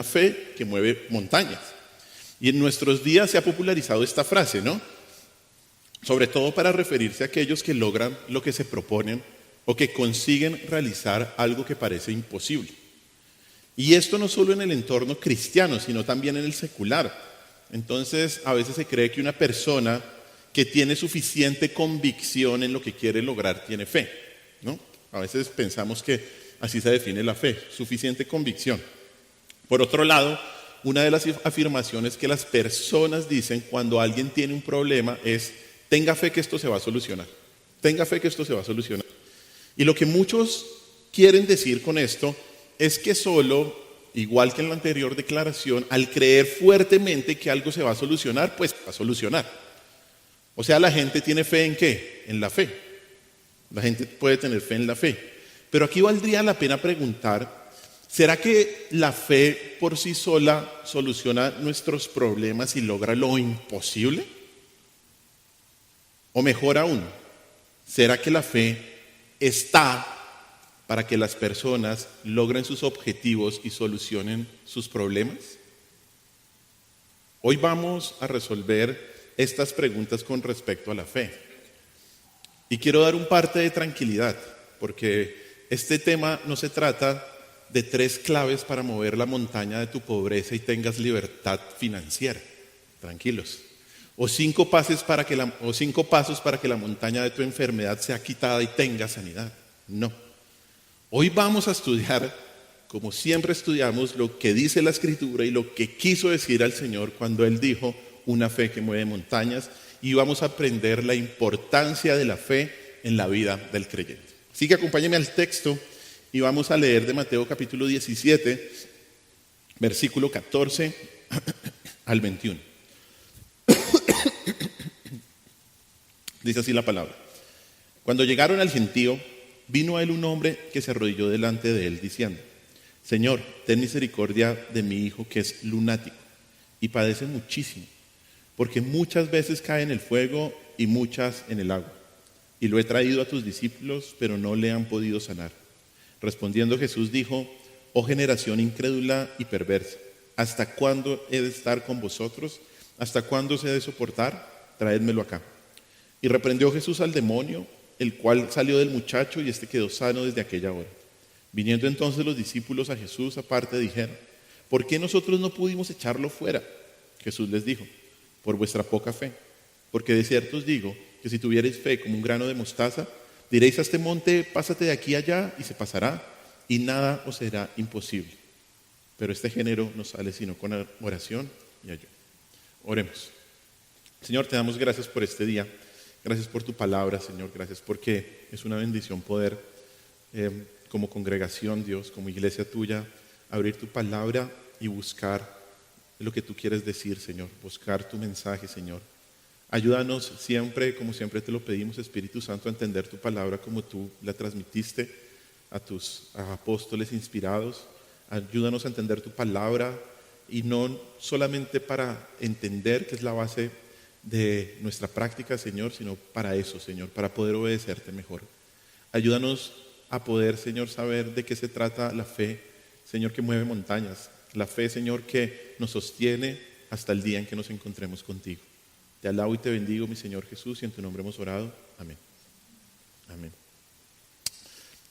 una fe que mueve montañas. Y en nuestros días se ha popularizado esta frase, ¿no? Sobre todo para referirse a aquellos que logran lo que se proponen o que consiguen realizar algo que parece imposible. Y esto no solo en el entorno cristiano, sino también en el secular. Entonces, a veces se cree que una persona que tiene suficiente convicción en lo que quiere lograr tiene fe, ¿no? A veces pensamos que así se define la fe, suficiente convicción. Por otro lado, una de las afirmaciones que las personas dicen cuando alguien tiene un problema es: tenga fe que esto se va a solucionar. Tenga fe que esto se va a solucionar. Y lo que muchos quieren decir con esto es que solo, igual que en la anterior declaración, al creer fuertemente que algo se va a solucionar, pues va a solucionar. O sea, la gente tiene fe ¿en qué? En la fe. La gente puede tener fe en la fe. Pero aquí valdría la pena preguntar: ¿será que la fe por sí sola soluciona nuestros problemas y logra lo imposible? O mejor aún, ¿será que la fe está para que las personas logren sus objetivos y solucionen sus problemas? Hoy vamos a resolver estas preguntas con respecto a la fe. Y quiero dar un parte de tranquilidad, porque este tema no se trata de 3 claves para mover la montaña de tu pobreza y tengas libertad financiera. Tranquilos. O 5 pasos para que la montaña de tu enfermedad sea quitada y tengas sanidad. No. Hoy vamos a estudiar, como siempre estudiamos, lo que dice la Escritura y lo que quiso decir al Señor cuando Él dijo una fe que mueve montañas, y vamos a aprender la importancia de la fe en la vida del creyente. Así que acompáñenme al texto y vamos a leer de Mateo capítulo 17, versículo 14 al 21. Dice así la palabra: Cuando llegaron al gentío, vino a él un hombre que se arrodilló delante de él, diciendo: Señor, ten misericordia de mi hijo, que es lunático y padece muchísimo, porque muchas veces cae en el fuego y muchas en el agua. Y lo he traído a tus discípulos, pero no le han podido sanar. Respondiendo Jesús dijo: Oh generación incrédula y perversa, ¿hasta cuándo he de estar con vosotros? ¿Hasta cuándo os he de soportar? Traédmelo acá. Y reprendió Jesús al demonio, el cual salió del muchacho, y éste quedó sano desde aquella hora. Viniendo entonces los discípulos a Jesús aparte, dijeron: ¿Por qué nosotros no pudimos echarlo fuera? Jesús les dijo: Por vuestra poca fe. Porque de cierto os digo que si tuvierais fe como un grano de mostaza, diréis a este monte: pásate de aquí allá, y se pasará, y nada os será imposible. Pero este género no sale sino con oración y ayuno. Oremos. Señor, te damos gracias por este día. Gracias por tu palabra, Señor. Gracias porque es una bendición poder, como congregación, Dios, como iglesia tuya, abrir tu palabra y buscar lo que tú quieres decir, Señor. Buscar tu mensaje, Señor. Ayúdanos siempre, como siempre te lo pedimos, Espíritu Santo, a entender tu palabra como tú la transmitiste a tus apóstoles inspirados. Ayúdanos a entender tu palabra, y no solamente para entender, que es la base de nuestra práctica, Señor, sino para eso, Señor, para poder obedecerte mejor. Ayúdanos a poder, Señor, saber de qué se trata la fe, Señor, que mueve montañas. La fe, Señor, que nos sostiene hasta el día en que nos encontremos contigo. Te alabo y te bendigo, mi Señor Jesús, y en tu nombre hemos orado. Amén. Amén.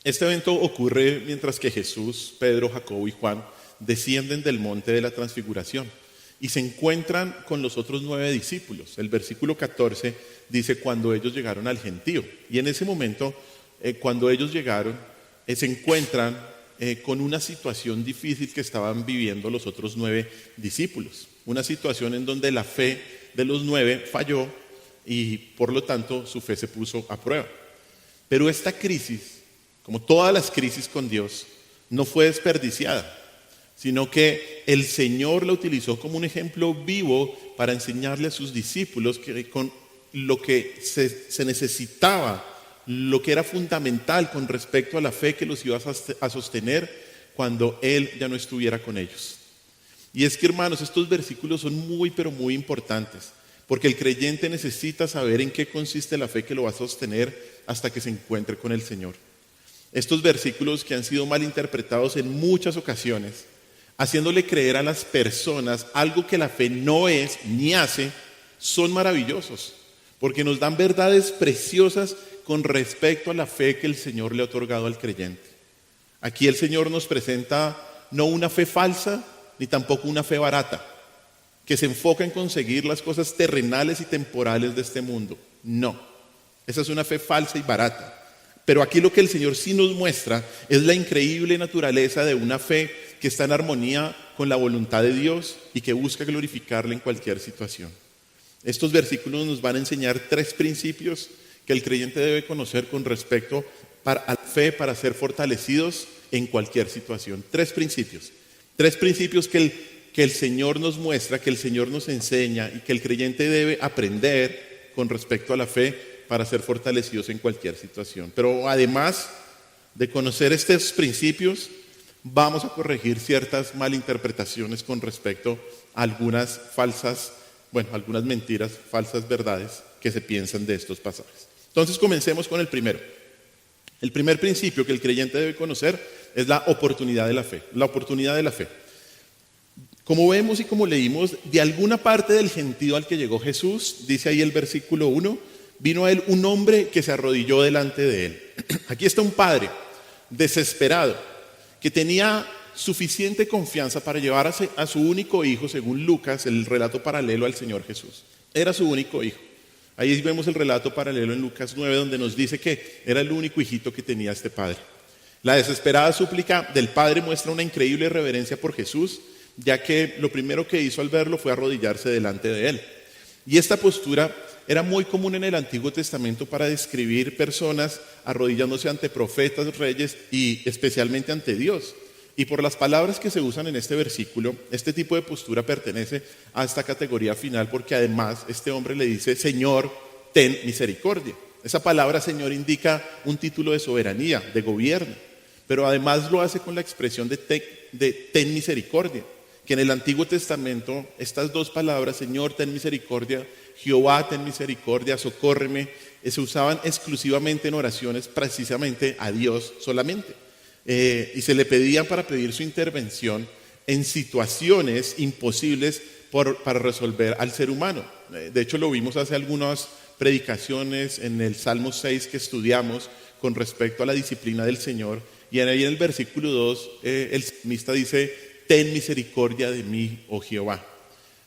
Este evento ocurre mientras que Jesús, Pedro, Jacobo y Juan descienden del monte de la transfiguración y se encuentran con los otros 9 discípulos. El versículo 14 dice: cuando ellos llegaron al gentío. Y en ese momento, cuando ellos llegaron, se encuentran con una situación difícil que estaban viviendo los otros 9 discípulos. Una situación en donde la fe de los 9 falló y por lo tanto su fe se puso a prueba. Pero esta crisis, como todas las crisis con Dios, no fue desperdiciada, sino que el Señor la utilizó como un ejemplo vivo para enseñarle a sus discípulos que con lo que se necesitaba, lo que era fundamental con respecto a la fe que los iba a sostener cuando Él ya no estuviera con ellos. Y es que, hermanos, estos versículos son muy, pero muy importantes, porque el creyente necesita saber en qué consiste la fe que lo va a sostener hasta que se encuentre con el Señor. Estos versículos, que han sido mal interpretados en muchas ocasiones, haciéndole creer a las personas algo que la fe no es ni hace, son maravillosos, porque nos dan verdades preciosas con respecto a la fe que el Señor le ha otorgado al creyente. Aquí el Señor nos presenta no una fe falsa, ni tampoco una fe barata, que se enfoca en conseguir las cosas terrenales y temporales de este mundo. No, esa es una fe falsa y barata. Pero aquí lo que el Señor sí nos muestra es la increíble naturaleza de una fe que está en armonía con la voluntad de Dios y que busca glorificarle en cualquier situación. Estos versículos nos van a enseñar 3 principios que el creyente debe conocer con respecto a la fe para ser fortalecidos en cualquier situación. 3 principios. 3 principios que el Señor nos muestra, que el Señor nos enseña y que el creyente debe aprender con respecto a la fe para ser fortalecidos en cualquier situación. Pero además de conocer estos principios, vamos a corregir ciertas malinterpretaciones con respecto a algunas algunas mentiras, falsas verdades que se piensan de estos pasajes. Entonces comencemos con el primero. El primer principio que el creyente debe conocer es la oportunidad de la fe. La oportunidad de la fe. Como vemos y como leímos, de alguna parte del gentío al que llegó Jesús, dice ahí el versículo 1, vino a él un hombre que se arrodilló delante de él. Aquí está un padre desesperado que tenía suficiente confianza para llevar a su único hijo, según Lucas, el relato paralelo al Señor Jesús. Era su único hijo. Ahí vemos el relato paralelo en Lucas 9, donde nos dice que era el único hijito que tenía este padre. La desesperada súplica del padre muestra una increíble reverencia por Jesús, ya que lo primero que hizo al verlo fue arrodillarse delante de él. Y esta postura era muy común en el Antiguo Testamento para describir personas arrodillándose ante profetas, reyes y especialmente ante Dios. Y por las palabras que se usan en este versículo, este tipo de postura pertenece a esta categoría final porque además este hombre le dice, Señor, ten misericordia. Esa palabra Señor indica un título de soberanía, de gobierno, pero además lo hace con la expresión de ten misericordia, que en el Antiguo Testamento estas 2 palabras, Señor, ten misericordia, Jehová, ten misericordia, socórreme, se usaban exclusivamente en oraciones precisamente a Dios solamente. Y se le pedían para pedir su intervención en situaciones imposibles para resolver al ser humano. De hecho, lo vimos hace algunas predicaciones en el Salmo 6 que estudiamos con respecto a la disciplina del Señor. Y ahí en el versículo 2, el salmista dice, ten misericordia de mí, oh Jehová.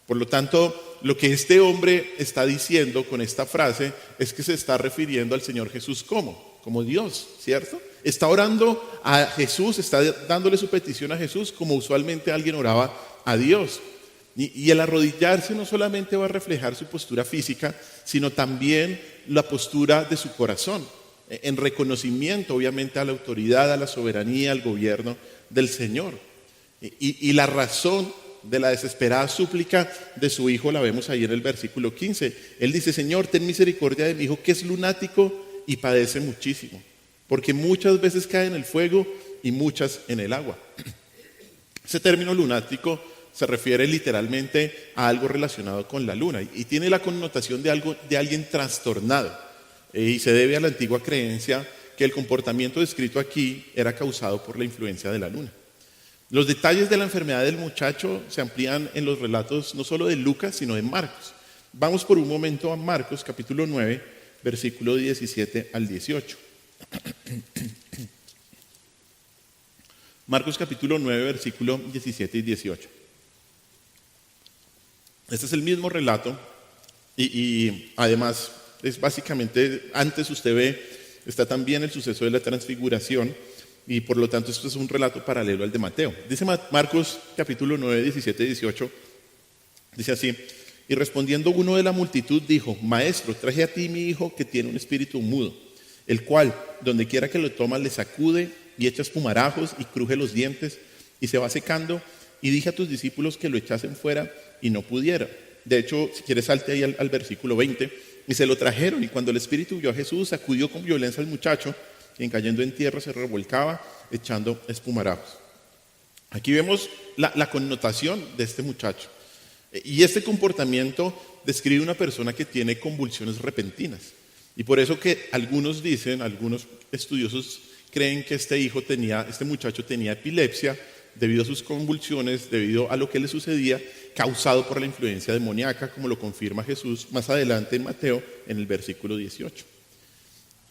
Por lo tanto, lo que este hombre está diciendo con esta frase es que se está refiriendo al Señor Jesús como Dios, ¿cierto? Está orando a Jesús, está dándole su petición a Jesús como usualmente alguien oraba a Dios. Y el arrodillarse no solamente va a reflejar su postura física, sino también la postura de su corazón, en reconocimiento obviamente a la autoridad, a la soberanía, al gobierno del Señor. Y la razón de la desesperada súplica de su hijo la vemos ahí en el versículo 15. Él dice, Señor, ten misericordia de mi hijo que es lunático y padece muchísimo, porque muchas veces cae en el fuego y muchas en el agua. Ese término lunático se refiere literalmente a algo relacionado con la luna y tiene la connotación de alguien trastornado y se debe a la antigua creencia que el comportamiento descrito aquí era causado por la influencia de la luna. Los detalles de la enfermedad del muchacho se amplían en los relatos no solo de Lucas, sino de Marcos. Vamos por un momento a Marcos, capítulo 9, versículo 17 al 18. Marcos, capítulo 9, versículo 17 y 18. Este es el mismo relato y además es básicamente, antes usted ve, está también el suceso de la transfiguración. Y por lo tanto esto es un relato paralelo al de Mateo. Dice Marcos capítulo 9, 17 y 18, dice así, y respondiendo uno de la multitud dijo, Maestro, traje a ti mi hijo que tiene un espíritu mudo, el cual, donde quiera que lo tomas, le sacude y echa espumarajos y cruje los dientes y se va secando, y dije a tus discípulos que lo echasen fuera y no pudiera. De hecho, si quieres salte ahí al versículo 20, y se lo trajeron, y cuando el espíritu vio a Jesús, sacudió con violencia al muchacho, quien cayendo en tierra se revolcaba echando espumarajos. Aquí vemos la connotación de este muchacho. Y este comportamiento describe una persona que tiene convulsiones repentinas. Y por eso que algunos dicen, algunos estudiosos creen que este muchacho tenía epilepsia debido a sus convulsiones, debido a lo que le sucedía, causado por la influencia demoníaca, como lo confirma Jesús más adelante en Mateo, en el versículo 18.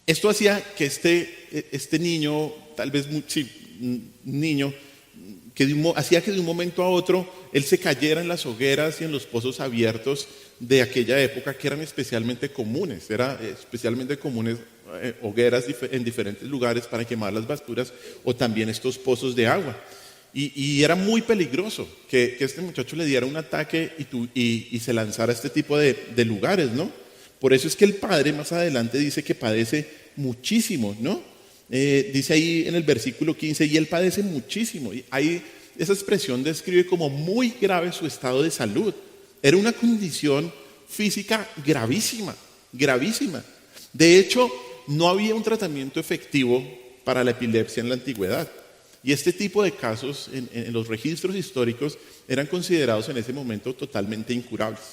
Esto hacía que este niño, tal vez niño, hacía que de un momento a otro él se cayera en las hogueras y en los pozos abiertos de aquella época, que eran especialmente comunes. Hogueras en diferentes lugares para quemar las basuras, o también estos pozos de agua. Y era muy peligroso que este muchacho le diera un ataque y se lanzara a este tipo de lugares, ¿no? Por eso es que el padre más adelante dice que padece muchísimo, ¿no? Dice ahí en el versículo 15, y él padece muchísimo. Y ahí esa expresión describe como muy grave su estado de salud. Era una condición física gravísima, gravísima. De hecho, no había un tratamiento efectivo para la epilepsia en la antigüedad. Y este tipo de casos en los registros históricos eran considerados en ese momento totalmente incurables.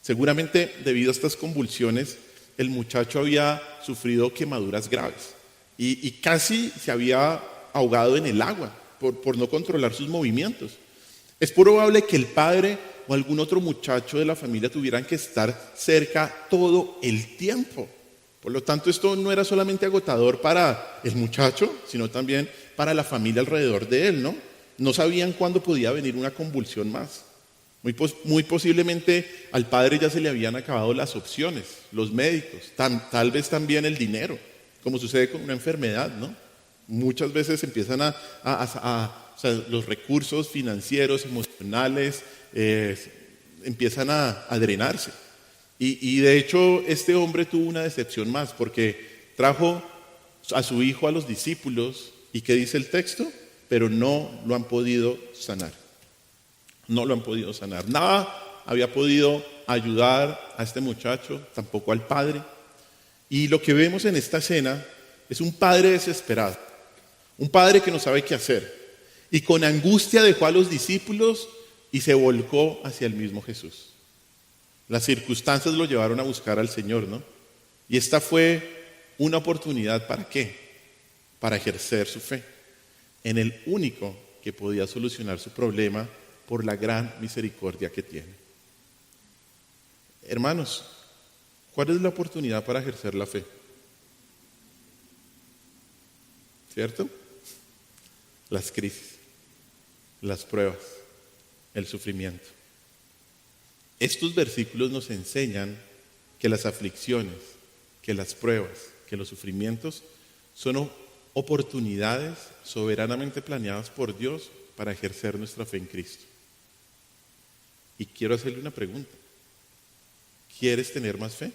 Seguramente debido a estas convulsiones, el muchacho había sufrido quemaduras graves y casi se había ahogado en el agua por no controlar sus movimientos. Es probable que el padre o algún otro muchacho de la familia tuvieran que estar cerca todo el tiempo. Por lo tanto, esto no era solamente agotador para el muchacho, sino también para la familia alrededor de él, ¿no? No sabían cuándo podía venir una convulsión más. Muy posiblemente al padre ya se le habían acabado las opciones, los médicos, tal vez también el dinero, como sucede con una enfermedad, ¿no? Muchas veces empiezan o sea, los recursos financieros, emocionales, empiezan a drenarse. Y de hecho este hombre tuvo una decepción más, porque trajo a su hijo a los discípulos, ¿y qué dice el texto? Pero no lo han podido sanar. No lo han podido sanar. Nada había podido ayudar a este muchacho, tampoco al padre. Y lo que vemos en esta escena es un padre desesperado, un padre que no sabe qué hacer. Y con angustia dejó a los discípulos y se volcó hacia el mismo Jesús. Las circunstancias lo llevaron a buscar al Señor, ¿no? Y esta fue una oportunidad, ¿para qué? Para ejercer su fe en el único que podía solucionar su problema por la gran misericordia que tiene. Hermanos, ¿cuál es la oportunidad para ejercer la fe? ¿Cierto? Las crisis, las pruebas, el sufrimiento. Estos versículos nos enseñan que las aflicciones, que las pruebas, que los sufrimientos son oportunidades soberanamente planeadas por Dios para ejercer nuestra fe en Cristo. Y quiero hacerle una pregunta. ¿Quieres tener más fe?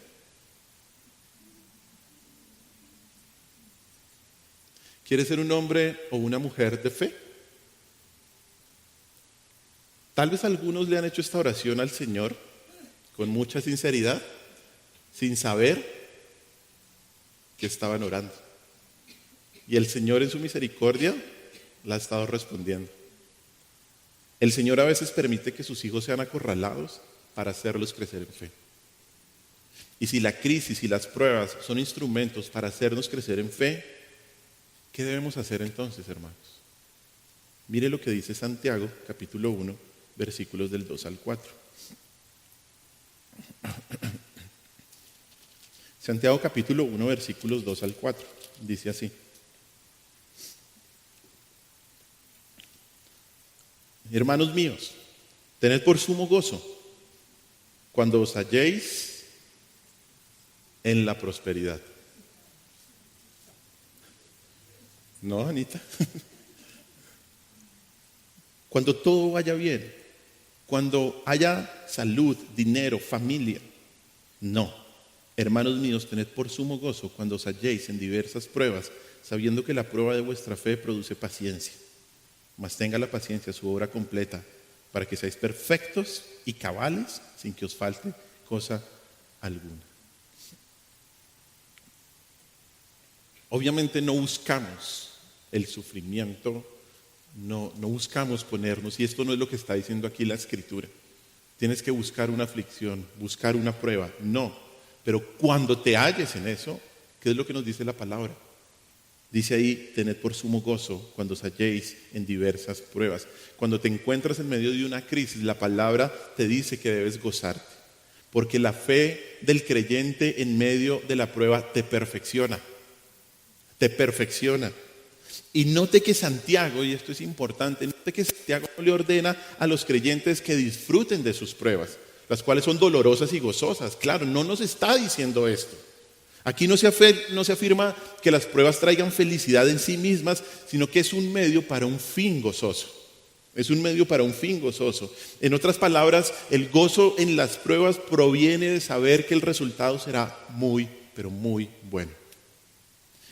¿Quieres ser un hombre o una mujer de fe? Tal vez algunos le han hecho esta oración al Señor con mucha sinceridad, sin saber que estaban orando. Y el Señor en su misericordia la ha estado respondiendo. El Señor a veces permite que sus hijos sean acorralados para hacerlos crecer en fe. Y si la crisis y las pruebas son instrumentos para hacernos crecer en fe, ¿qué debemos hacer entonces, hermanos? Mire lo que dice Santiago, capítulo 1, versículos del 2 al 4. Santiago capítulo 1, versículos 2 al 4. Dice así. Hermanos míos, tened por sumo gozo cuando os halléis en la prosperidad. ¿No, Anita? Cuando todo vaya bien, cuando haya salud, dinero, familia. No, hermanos míos, tened por sumo gozo cuando os halléis en diversas pruebas, sabiendo que la prueba de vuestra fe produce paciencia. Mas tenga la paciencia su obra completa, para que seáis perfectos y cabales, sin que os falte cosa alguna. Obviamente no buscamos el sufrimiento, no buscamos ponernos, y esto no es lo que está diciendo aquí la Escritura. Tienes que buscar una aflicción, buscar una prueba, no. Pero cuando te halles en eso, ¿qué es lo que nos dice la palabra? Dice ahí, tened por sumo gozo cuando os halléis en diversas pruebas. Cuando te encuentras en medio de una crisis, la palabra te dice que debes gozarte. Porque la fe del creyente en medio de la prueba te perfecciona. Te perfecciona. Y note que Santiago, y esto es importante, note que Santiago no le ordena a los creyentes que disfruten de sus pruebas, las cuales son dolorosas y gozosas. Claro, no nos está diciendo esto. Aquí no se afirma que las pruebas traigan felicidad en sí mismas, sino que es un medio para un fin gozoso. Es un medio para un fin gozoso. En otras palabras, el gozo en las pruebas proviene de saber que el resultado será muy, pero muy bueno.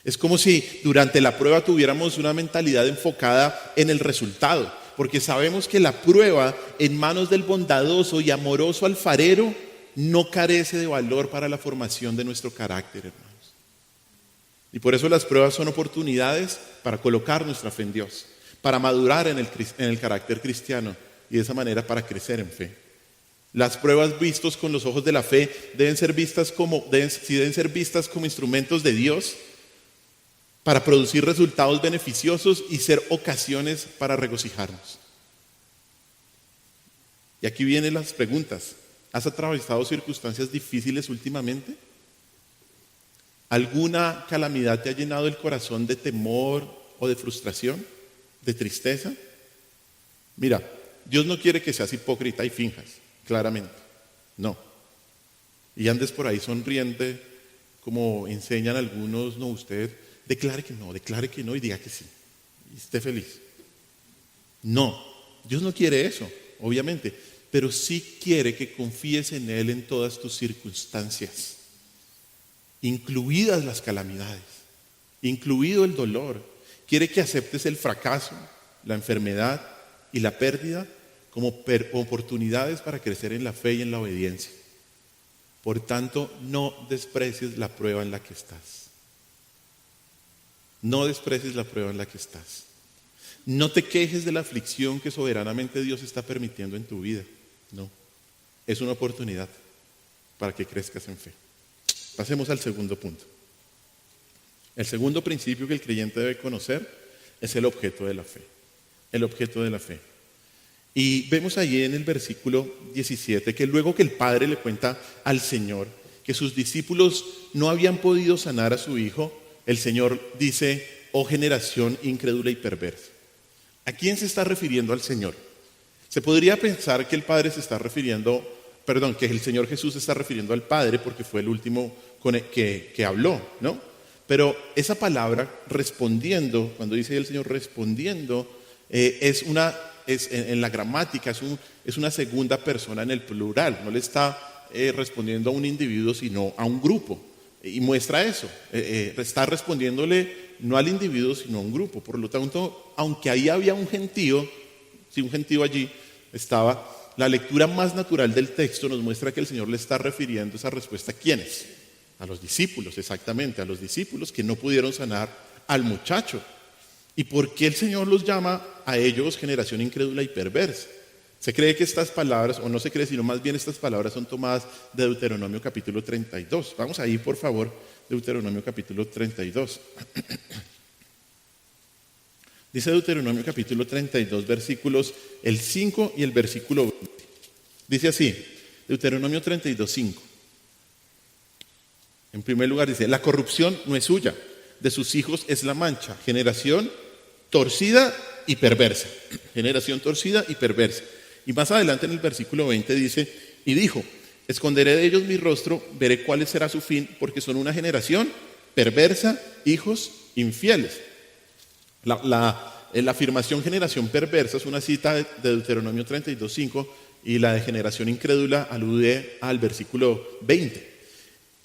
Es como si durante la prueba tuviéramos una mentalidad enfocada en el resultado, porque sabemos que la prueba en manos del bondadoso y amoroso alfarero no carece de valor para la formación de nuestro carácter, hermanos. Y por eso las pruebas son oportunidades para colocar nuestra fe en Dios, para madurar en el carácter cristiano y de esa manera para crecer en fe. Las pruebas vistas con los ojos de la fe deben ser vistas como instrumentos de Dios para producir resultados beneficiosos y ser ocasiones para regocijarnos. Y aquí vienen las preguntas. ¿Has atravesado circunstancias difíciles últimamente? ¿Alguna calamidad te ha llenado el corazón de temor o de frustración, de tristeza? Mira, Dios no quiere que seas hipócrita y finjas, claramente. No. Y andes por ahí sonriente, como enseñan algunos, no, usted declare que no y diga que sí. Y esté feliz. No, Dios no quiere eso, obviamente. Pero sí quiere que confíes en Él en todas tus circunstancias, incluidas las calamidades, incluido el dolor. Quiere que aceptes el fracaso, la enfermedad y la pérdida como oportunidades para crecer en la fe y en la obediencia. Por tanto, no desprecies la prueba en la que estás. No desprecies la prueba en la que estás. No te quejes de la aflicción que soberanamente Dios está permitiendo en tu vida. No, es una oportunidad para que crezcas en fe. Pasemos al segundo punto. El segundo principio que el creyente debe conocer es el objeto de la fe. El objeto de la fe. Y vemos allí en el versículo 17 que luego que el Padre le cuenta al Señor que sus discípulos no habían podido sanar a su hijo, el Señor dice, oh generación incrédula y perversa. ¿A quién se está refiriendo al Señor? Se podría pensar que el Señor Jesús se está refiriendo al Padre porque fue el último que habló, ¿no? Pero esa palabra respondiendo, cuando dice el Señor respondiendo, en la gramática es una segunda persona en el plural, no le está respondiendo a un individuo sino a un grupo. Y muestra eso, está respondiéndole no al individuo sino a un grupo. Por lo tanto, aunque ahí había un gentío allí estaba, la lectura más natural del texto nos muestra que el Señor le está refiriendo esa respuesta a ¿quiénes? A los discípulos, exactamente, a los discípulos que no pudieron sanar al muchacho. ¿Y por qué el Señor los llama a ellos generación incrédula y perversa? Se cree que estas palabras, o no se cree, sino más bien estas palabras son tomadas de Deuteronomio capítulo 32. Vamos ahí, por favor, Deuteronomio capítulo 32. Dice Deuteronomio capítulo 32, versículos el 5 y el versículo 20. Dice así, Deuteronomio 32, 5. En primer lugar dice, la corrupción no es suya, de sus hijos es la mancha, generación torcida y perversa. Generación torcida y perversa. Y más adelante en el versículo 20 dice, y dijo, esconderé de ellos mi rostro, veré cuál será su fin, porque son una generación perversa, hijos infieles. La afirmación generación perversa es una cita de Deuteronomio 32:5 y la de generación incrédula alude al versículo 20.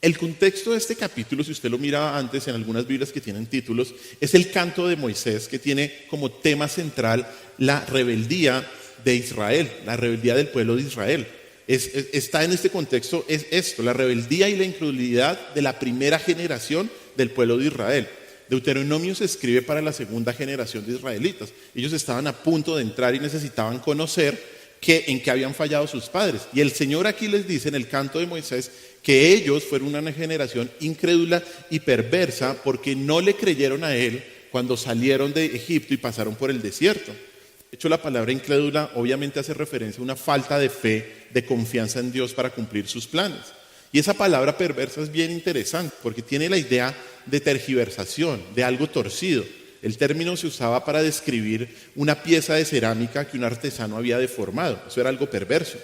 El contexto de este capítulo, si usted lo mira antes en algunas Biblias que tienen títulos, es el canto de Moisés que tiene como tema central la rebeldía de Israel, la rebeldía del pueblo de Israel. Está en este contexto, es esto, la rebeldía y la incredulidad de la primera generación del pueblo de Israel. Deuteronomio se escribe para la segunda generación de israelitas. Ellos estaban a punto de entrar y necesitaban conocer en qué habían fallado sus padres. Y el Señor aquí les dice en el canto de Moisés que ellos fueron una generación incrédula y perversa porque no le creyeron a él cuando salieron de Egipto y pasaron por el desierto. De hecho, la palabra incrédula obviamente hace referencia a una falta de fe, de confianza en Dios para cumplir sus planes. Y esa palabra perversa es bien interesante porque tiene la idea de tergiversación, de algo torcido. El término se usaba para describir una pieza de cerámica que un artesano había deformado. Eso era algo perverso.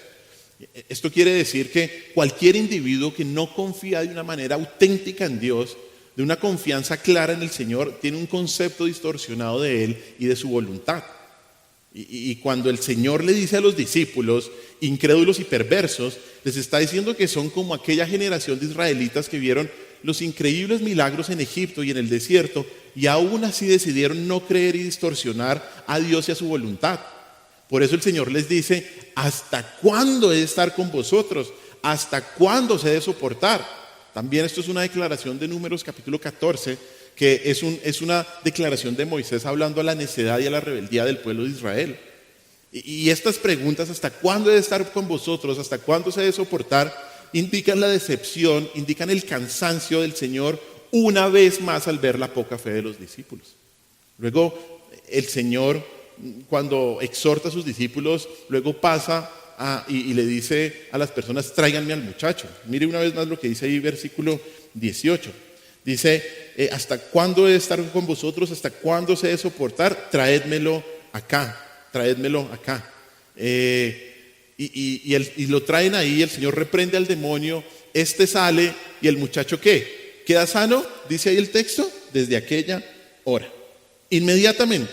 Esto quiere decir que cualquier individuo que no confía de una manera auténtica en Dios, de una confianza clara en el Señor, tiene un concepto distorsionado de Él y de su voluntad. Y cuando el Señor le dice a los discípulos, incrédulos y perversos, les está diciendo que son como aquella generación de israelitas que vieron los increíbles milagros en Egipto y en el desierto, y aún así decidieron no creer y distorsionar a Dios y a su voluntad. Por eso el Señor les dice, ¿hasta cuándo he de estar con vosotros? ¿Hasta cuándo se he de soportar? También esto es una declaración de Números capítulo 14, que es una declaración de Moisés hablando a la necedad y a la rebeldía del pueblo de Israel. Y estas preguntas, ¿hasta cuándo he de estar con vosotros? ¿Hasta cuándo se he de soportar? Indican la decepción, indican el cansancio del Señor una vez más al ver la poca fe de los discípulos. Luego el Señor, cuando exhorta a sus discípulos, luego pasa y le dice a las personas, tráiganme al muchacho. Mire una vez más lo que dice ahí versículo 18. Dice, ¿hasta cuándo he de estar con vosotros? ¿Hasta cuándo se he de soportar? Traédmelo acá, traédmelo acá. Y lo traen ahí, el Señor reprende al demonio, este sale y el muchacho ¿qué? ¿Queda sano? Dice ahí el texto, desde aquella hora. Inmediatamente.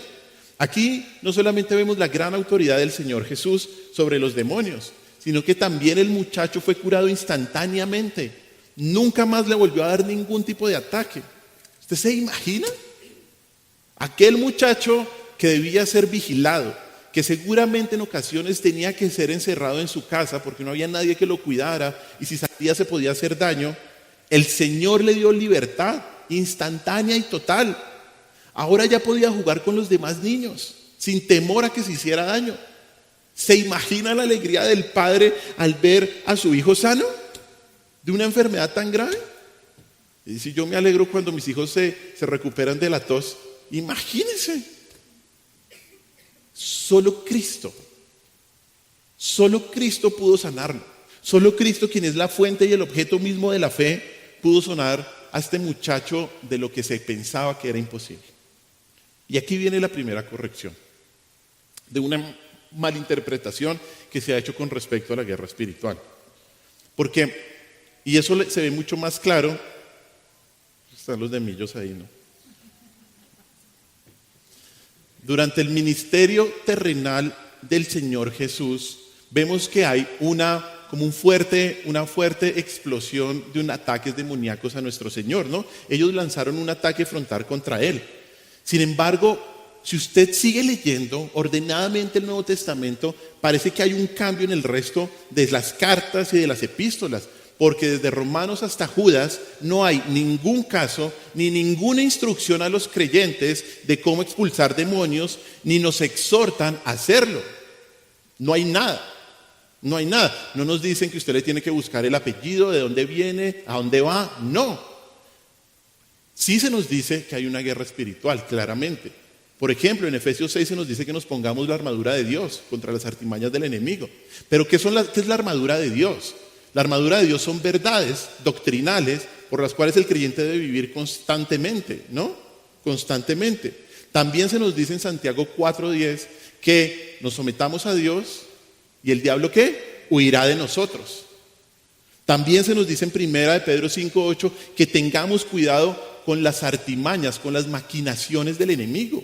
Aquí no solamente vemos la gran autoridad del Señor Jesús sobre los demonios, sino que también el muchacho fue curado instantáneamente. Nunca más le volvió a dar ningún tipo de ataque. ¿Usted se imagina? Aquel muchacho que debía ser vigilado, que seguramente en ocasiones tenía que ser encerrado en su casa porque no había nadie que lo cuidara y si salía se podía hacer daño, el Señor le dio libertad instantánea y total. Ahora ya podía jugar con los demás niños sin temor a que se hiciera daño. ¿Se imagina la alegría del padre al ver a su hijo sano de una enfermedad tan grave? Y si yo me alegro cuando mis hijos se recuperan de la tos, imagínense. Solo Cristo pudo sanarlo. Solo Cristo, quien es la fuente y el objeto mismo de la fe, pudo sanar a este muchacho de lo que se pensaba que era imposible. Y aquí viene la primera corrección de una malinterpretación que se ha hecho con respecto a la guerra espiritual. Porque, y eso se ve mucho más claro, están los de Millos ahí, ¿no? Durante el ministerio terrenal del Señor Jesús, vemos que hay una fuerte explosión de ataques demoníacos a nuestro Señor, ¿no? Ellos lanzaron un ataque frontal contra Él. Sin embargo, si usted sigue leyendo ordenadamente el Nuevo Testamento, parece que hay un cambio en el resto de las cartas y de las epístolas, porque desde Romanos hasta Judas no hay ningún caso ni ninguna instrucción a los creyentes de cómo expulsar demonios, ni nos exhortan a hacerlo. No hay nada. No hay nada. No nos dicen que usted le tiene que buscar el apellido, de dónde viene, a dónde va. No. Sí se nos dice que hay una guerra espiritual, claramente. Por ejemplo, en Efesios 6 se nos dice que nos pongamos la armadura de Dios contra las artimañas del enemigo. Pero ¿qué es la armadura de Dios? La armadura de Dios son verdades doctrinales por las cuales el creyente debe vivir constantemente, ¿no? Constantemente. También se nos dice en Santiago 4:10 que nos sometamos a Dios y el diablo ¿qué? Huirá de nosotros. También se nos dice en primera de Pedro 5:8 que tengamos cuidado con las artimañas, con las maquinaciones del enemigo.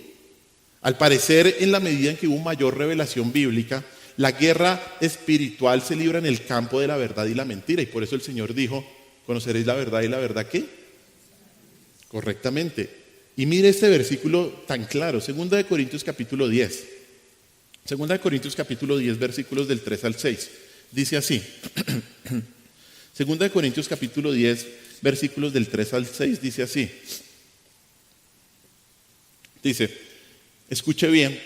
Al parecer, en la medida en que hubo mayor revelación bíblica, la guerra espiritual se libra en el campo de la verdad y la mentira. Y por eso el Señor dijo, ¿conoceréis la verdad y la verdad qué? Correctamente. Y mire este versículo tan claro, 2 Corintios capítulo 10. 2 Corintios capítulo 10, versículos del 3 al 6. Dice así. 2 Corintios capítulo 10, versículos del 3 al 6, dice así. Dice, escuche bien,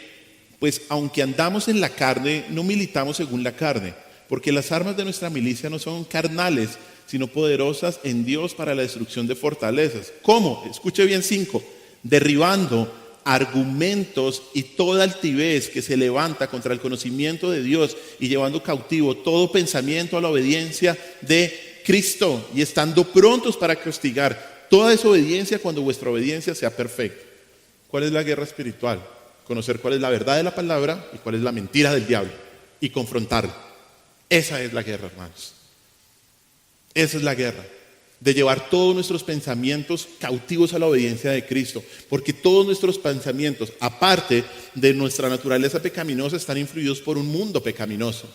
pues aunque andamos en la carne, no militamos según la carne, porque las armas de nuestra milicia no son carnales, sino poderosas en Dios para la destrucción de fortalezas. ¿Cómo? Escuche bien 5. Derribando argumentos y toda altivez que se levanta contra el conocimiento de Dios y llevando cautivo todo pensamiento a la obediencia de Cristo y estando prontos para castigar toda desobediencia cuando vuestra obediencia sea perfecta. ¿Cuál es la guerra espiritual? Conocer cuál es la verdad de la palabra y cuál es la mentira del diablo y confrontarla. Esa es la guerra, hermanos. Esa es la guerra, de llevar todos nuestros pensamientos cautivos a la obediencia de Cristo, porque todos nuestros pensamientos, aparte de nuestra naturaleza pecaminosa, están influidos por un mundo pecaminoso.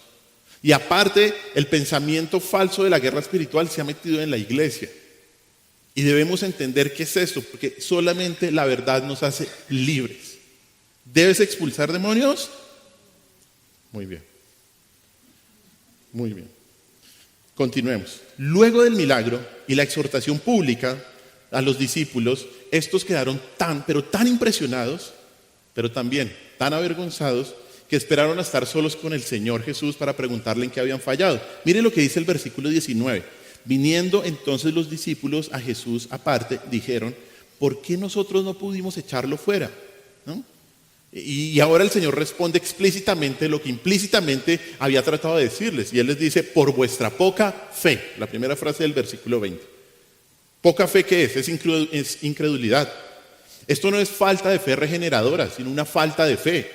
Y aparte, el pensamiento falso de la guerra espiritual se ha metido en la iglesia. Y debemos entender qué es esto, porque solamente la verdad nos hace libres. ¿Debes expulsar demonios? Muy bien. Muy bien. Continuemos. Luego del milagro y la exhortación pública a los discípulos, estos quedaron pero tan impresionados, pero también tan avergonzados, que esperaron a estar solos con el Señor Jesús para preguntarle en qué habían fallado. Mire lo que dice el versículo 19. Viniendo entonces los discípulos a Jesús aparte, dijeron: ¿por qué nosotros no pudimos echarlo fuera? ¿No? Y ahora el Señor responde explícitamente lo que implícitamente había tratado de decirles. Y Él les dice: por vuestra poca fe. La primera frase del versículo 20. ¿Poca fe qué es? Es incredulidad. Esto no es falta de fe regeneradora, sino una falta de fe.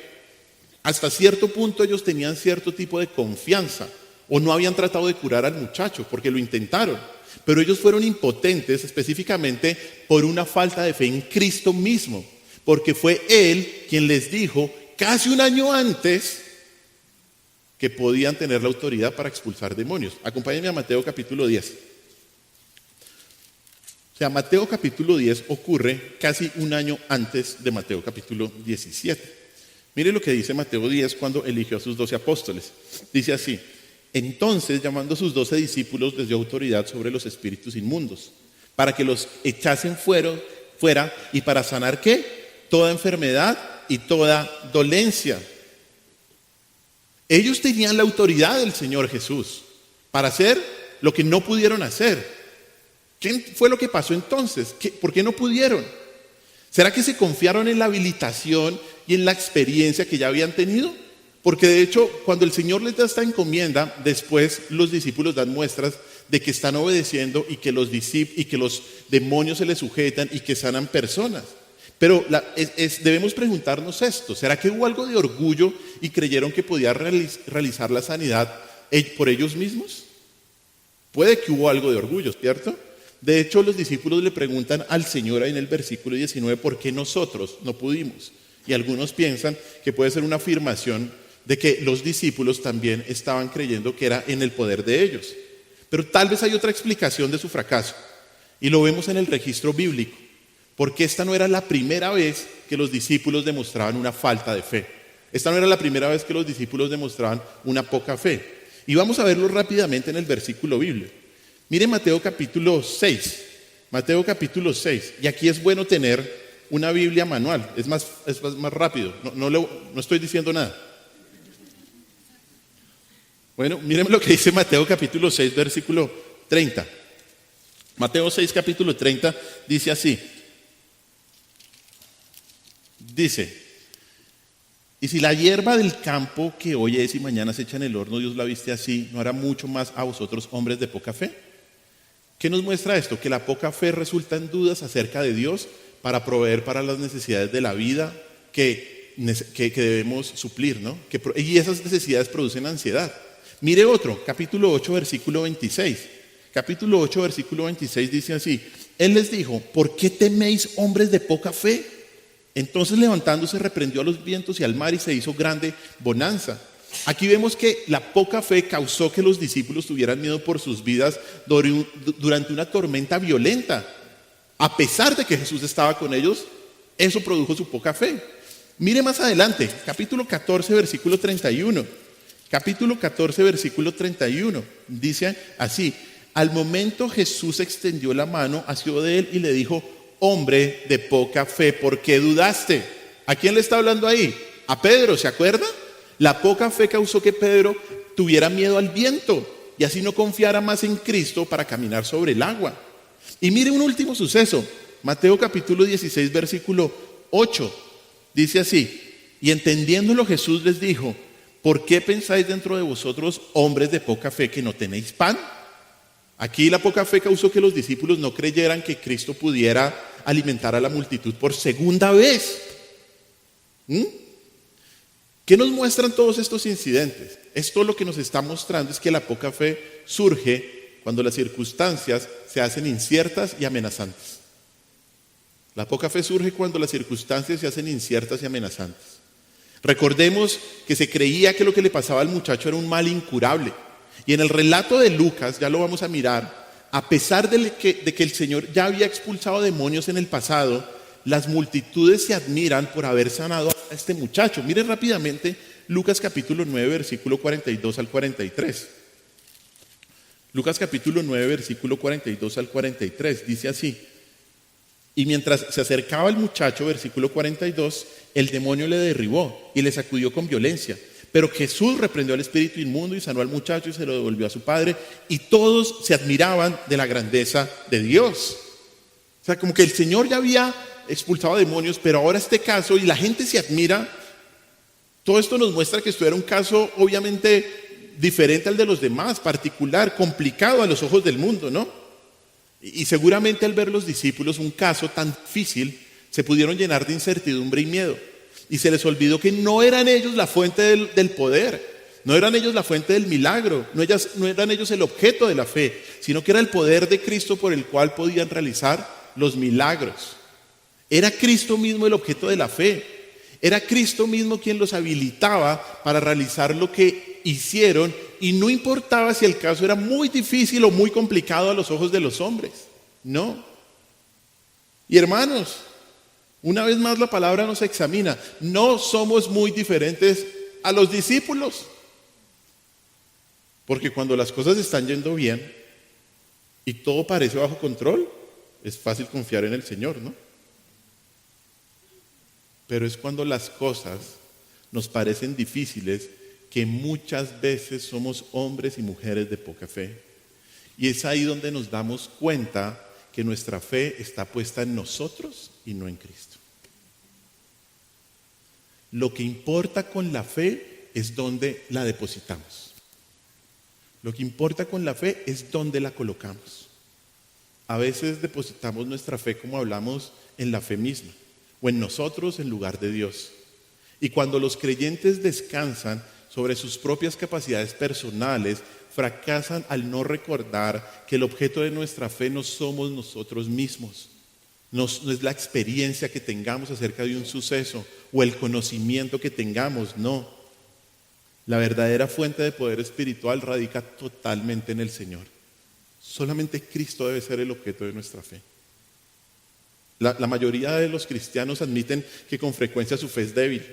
Hasta cierto punto ellos tenían cierto tipo de confianza, o no habían tratado de curar al muchacho, porque lo intentaron. Pero ellos fueron impotentes específicamente por una falta de fe en Cristo mismo, porque fue Él quien les dijo casi un año antes que podían tener la autoridad para expulsar demonios. Acompáñenme a Mateo capítulo 10. O sea, Mateo capítulo 10 ocurre casi un año antes de Mateo capítulo 17. Mire lo que dice Mateo 10 cuando eligió a sus 12 apóstoles. Dice así: entonces, llamando a sus 12 discípulos, les dio autoridad sobre los espíritus inmundos, para que los echasen fuera y para sanar ¿qué? Toda enfermedad y toda dolencia. Ellos tenían la autoridad del Señor Jesús para hacer lo que no pudieron hacer. ¿Qué fue lo que pasó entonces? ¿Por qué no pudieron? ¿Será que se confiaron en la habilitación y en la experiencia que ya habían tenido? Porque de hecho, cuando el Señor les da esta encomienda, después los discípulos dan muestras de que están obedeciendo y que los demonios se les sujetan y que sanan personas. Pero debemos preguntarnos esto: ¿será que hubo algo de orgullo y creyeron que podía realizar la sanidad por ellos mismos? Puede que hubo algo de orgullo, ¿cierto? De hecho, los discípulos le preguntan al Señor ahí en el versículo 19, ¿por qué nosotros no pudimos? Y algunos piensan que puede ser una afirmación de que los discípulos también estaban creyendo que era en el poder de ellos. Pero tal vez hay otra explicación de su fracaso, y lo vemos en el registro bíblico, porque esta no era la primera vez que los discípulos demostraban una falta de fe. Esta no era la primera vez que los discípulos demostraban una poca fe. Y vamos a verlo rápidamente en el versículo bíblico. Mire Mateo capítulo 6. Mateo capítulo 6. Y aquí es bueno tener una Biblia manual. Es más rápido. No estoy diciendo nada. Bueno, miren lo que dice Mateo capítulo 6, versículo 30. Mateo 6, capítulo 30 dice así. Dice: y si la hierba del campo que hoy es y mañana se echa en el horno, Dios la viste así, ¿no hará mucho más a vosotros, hombres de poca fe? ¿Qué nos muestra esto? Que la poca fe resulta en dudas acerca de Dios para proveer para las necesidades de la vida que debemos suplir, ¿no? Y esas necesidades producen ansiedad. Mire otro, capítulo 8, versículo 26. Capítulo 8, versículo 26 dice así: Él les dijo: ¿por qué teméis, hombres de poca fe? Entonces levantándose reprendió a los vientos y al mar y se hizo grande bonanza. Aquí vemos que la poca fe causó que los discípulos tuvieran miedo por sus vidas durante una tormenta violenta. A pesar de que Jesús estaba con ellos, eso produjo su poca fe. Mire más adelante, capítulo 14, versículo 31. Capítulo 14, versículo 31. Dice así: al momento Jesús extendió la mano hacia de él y le dijo: hombre de poca fe, ¿por qué dudaste? ¿A quién le está hablando ahí? A Pedro, ¿se acuerda? La poca fe causó que Pedro tuviera miedo al viento. y así no confiara más en Cristo para caminar sobre el agua. Y mire un último suceso, Mateo capítulo 16, versículo 8, dice así: y entendiéndolo Jesús les dijo: ¿por qué pensáis dentro de vosotros, hombres de poca fe, que no tenéis pan? Aquí la poca fe causó que los discípulos no creyeran que Cristo pudiera alimentar a la multitud por segunda vez. ¿Qué nos muestran todos estos incidentes? Esto lo que nos está mostrando es que la poca fe surge cuando las circunstancias se hacen inciertas y amenazantes. La poca fe surge cuando las circunstancias se hacen inciertas y amenazantes. Recordemos que se creía que lo que le pasaba al muchacho era un mal incurable. Y en el relato de Lucas, ya lo vamos a mirar, a pesar de que el Señor ya había expulsado demonios en el pasado, las multitudes se admiran por haber sanado a este muchacho. Miren rápidamente Lucas capítulo 9, versículo 42 al 43. Lucas capítulo 9, versículo 42 al 43, dice así: y mientras se acercaba el muchacho, versículo 42, el demonio le derribó y le sacudió con violencia. Pero Jesús reprendió al espíritu inmundo y sanó al muchacho y se lo devolvió a su padre. Y todos se admiraban de la grandeza de Dios. O sea, como que el Señor ya había expulsado demonios, pero ahora este caso, y la gente se admira. Todo esto nos muestra que esto era un caso obviamente diferente al de los demás, particular, complicado a los ojos del mundo, ¿no? Y seguramente al ver los discípulos un caso tan difícil, se pudieron llenar de incertidumbre y miedo. Y se les olvidó que no eran ellos la fuente del poder, no eran ellos la fuente del milagro, no eran ellos el objeto de la fe, sino que era el poder de Cristo por el cual podían realizar los milagros. Era Cristo mismo el objeto de la fe. Era Cristo mismo quien los habilitaba para realizar lo que hicieron, y no importaba si el caso era muy difícil o muy complicado a los ojos de los hombres. No. Y hermanos, una vez más la palabra nos examina. No somos muy diferentes a los discípulos. Porque cuando las cosas están yendo bien y todo parece bajo control, es fácil confiar en el Señor, ¿no? Pero es cuando las cosas nos parecen difíciles que muchas veces somos hombres y mujeres de poca fe. Y es ahí donde nos damos cuenta que nuestra fe está puesta en nosotros y no en Cristo. Lo que importa con la fe es dónde la depositamos. Lo que importa con la fe es dónde la colocamos. A veces depositamos nuestra fe, como hablamos, en la fe misma, o en nosotros en lugar de Dios. Y cuando los creyentes descansan sobre sus propias capacidades personales, fracasan al no recordar que el objeto de nuestra fe no somos nosotros mismos. No es la experiencia que tengamos acerca de un suceso o el conocimiento que tengamos, no. La verdadera fuente de poder espiritual radica totalmente en el Señor. Solamente Cristo debe ser el objeto de nuestra fe. La mayoría de los cristianos admiten que con frecuencia su fe es débil.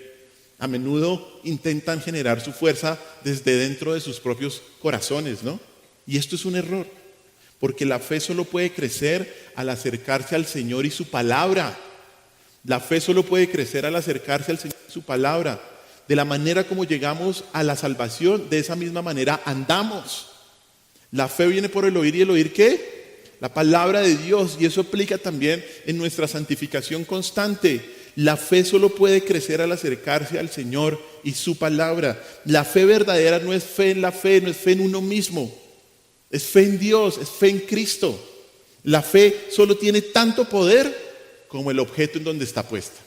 A menudo intentan generar su fuerza desde dentro de sus propios corazones, ¿no? Y esto es un error, porque la fe solo puede crecer al acercarse al Señor y su palabra. La fe solo puede crecer al acercarse al Señor y su palabra. De la manera como llegamos a la salvación, de esa misma manera andamos. La fe viene por el oír, y el oír ¿qué? La palabra de Dios, y eso aplica también en nuestra santificación constante. La fe solo puede crecer al acercarse al Señor y su palabra. La fe verdadera no es fe en la fe, no es fe en uno mismo. Es fe en Dios, es fe en Cristo. La fe solo tiene tanto poder como el objeto en donde está puesta.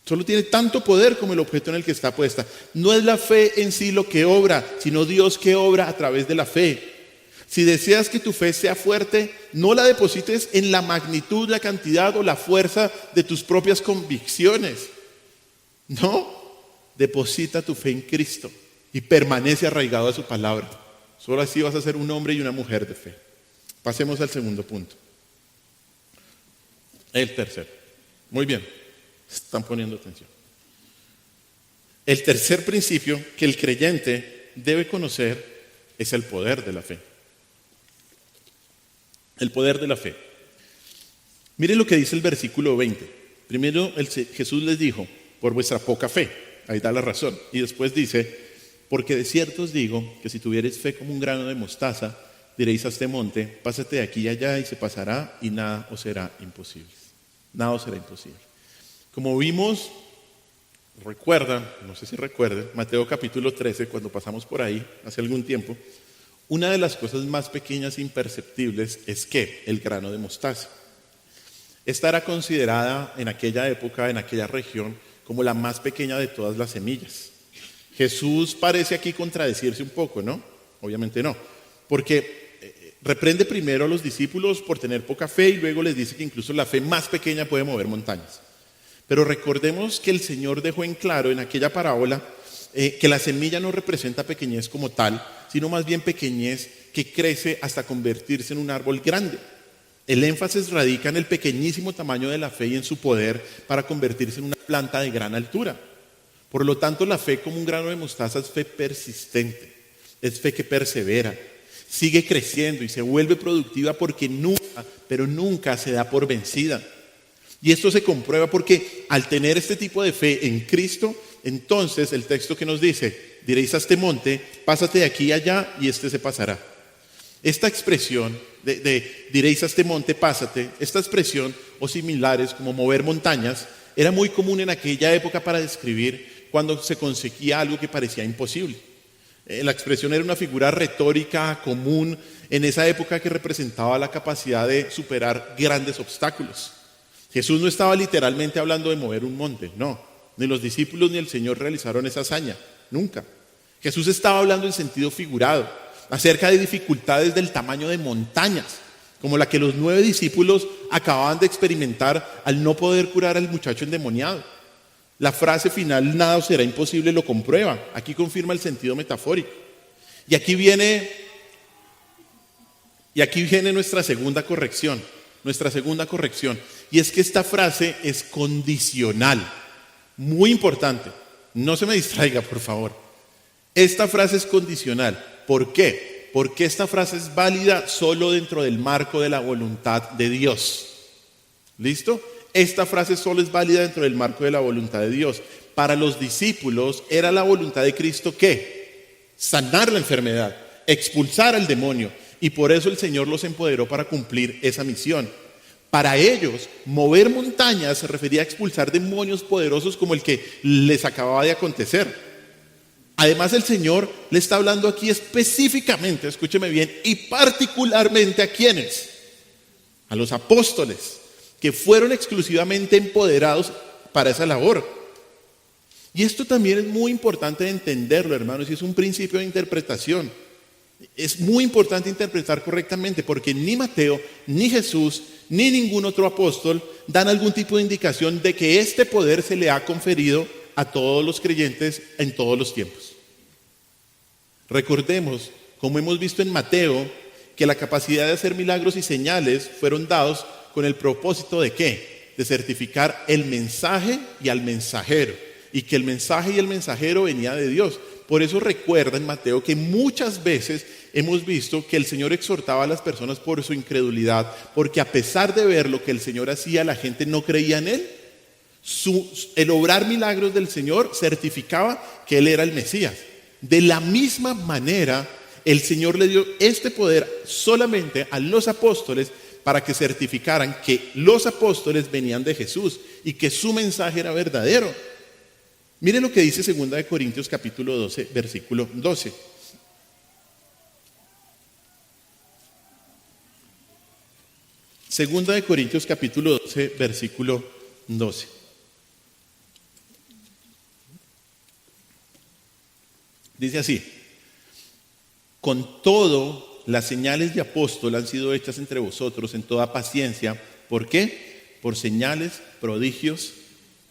Solo tiene tanto poder como el objeto en el que está puesta. No es la fe en sí lo que obra, sino Dios que obra a través de la fe. Si deseas que tu fe sea fuerte, no la deposites en la magnitud, la cantidad o la fuerza de tus propias convicciones. No, deposita tu fe en Cristo y permanece arraigado a su palabra. Solo así vas a ser un hombre y una mujer de fe. Pasemos al segundo punto. El tercero. Muy bien, están poniendo atención. El tercer principio que el creyente debe conocer es el poder de la fe. El poder de la fe. Miren lo que dice el versículo 20. Primero Jesús les dijo, por vuestra poca fe. Ahí da la razón. Y después dice, Porque de cierto os digo que si tuviereis fe como un grano de mostaza, diréis a este monte, pásate de aquí y allá y se pasará y nada os será imposible. Nada os será imposible. Como vimos, recuerdan, no sé si recuerden, Mateo capítulo 13, cuando pasamos por ahí hace algún tiempo, una de las cosas más pequeñas e imperceptibles es que el grano de mostaza. Esta era considerada en aquella época, en aquella región, como la más pequeña de todas las semillas. Jesús parece aquí contradecirse un poco, ¿no? Obviamente no, porque reprende primero a los discípulos por tener poca fe y luego les dice que incluso la fe más pequeña puede mover montañas. Pero recordemos que el Señor dejó en claro en aquella parábola que la semilla no representa pequeñez como tal, sino más bien pequeñez que crece hasta convertirse en un árbol grande. El énfasis radica en el pequeñísimo tamaño de la fe y en su poder para convertirse en una planta de gran altura. Por lo tanto, la fe como un grano de mostaza es fe persistente, es fe que persevera, sigue creciendo y se vuelve productiva porque nunca, pero nunca se da por vencida. Y esto se comprueba porque al tener este tipo de fe en Cristo, entonces el texto que nos dice, diréis a este monte, pásate de aquí y allá y este se pasará. Esta expresión de diréis a este monte, pásate, esta expresión o similares como mover montañas, era muy común en aquella época para describir cuando se conseguía algo que parecía imposible. La expresión era una figura retórica común en esa época que representaba la capacidad de superar grandes obstáculos. Jesús no estaba literalmente hablando de mover un monte, no. Ni los discípulos ni el Señor realizaron esa hazaña, nunca. Jesús estaba hablando en sentido figurado, acerca de dificultades del tamaño de montañas, como la que los 9 discípulos acababan de experimentar al no poder curar al muchacho endemoniado. La frase final, nada os será imposible, lo comprueba. Aquí confirma el sentido metafórico. Y aquí viene nuestra segunda corrección. Y es que esta frase es condicional. Muy importante. No se me distraiga, por favor. Esta frase es condicional. ¿Por qué? Porque esta frase es válida solo dentro del marco de la voluntad de Dios. ¿Listo? Esta frase solo es válida dentro del marco de la voluntad de Dios. Para los discípulos era la voluntad de Cristo ¿qué? Sanar la enfermedad, expulsar al demonio. Y por eso el Señor los empoderó para cumplir esa misión. Para ellos, mover montañas se refería a expulsar demonios poderosos como el que les acababa de acontecer. Además, el Señor le está hablando aquí específicamente, escúcheme bien, y particularmente a ¿quiénes? A los apóstoles, que fueron exclusivamente empoderados para esa labor. Y esto también es muy importante entenderlo, hermanos, y es un principio de interpretación. Es muy importante interpretar correctamente, porque ni Mateo, ni Jesús, ni ningún otro apóstol dan algún tipo de indicación de que este poder se le ha conferido a todos los creyentes en todos los tiempos. Recordemos, como hemos visto en Mateo, que la capacidad de hacer milagros y señales fueron dados con el propósito de ¿qué? De certificar el mensaje y al mensajero, y que el mensaje y el mensajero venía de Dios. Por eso recuerda en Mateo que muchas veces hemos visto que el Señor exhortaba a las personas por su incredulidad, porque a pesar de ver lo que el Señor hacía, la gente no creía en Él. El obrar milagros del Señor certificaba que Él era el Mesías. De la misma manera, el Señor le dio este poder solamente a los apóstoles para que certificaran que los apóstoles venían de Jesús y que su mensaje era verdadero. Mire lo que dice 2 Corintios capítulo 12, versículo 12. Segunda de Corintios capítulo 12, versículo 12. Dice así: con todo, las señales de apóstol han sido hechas entre vosotros en toda paciencia. ¿Por qué? Por señales, prodigios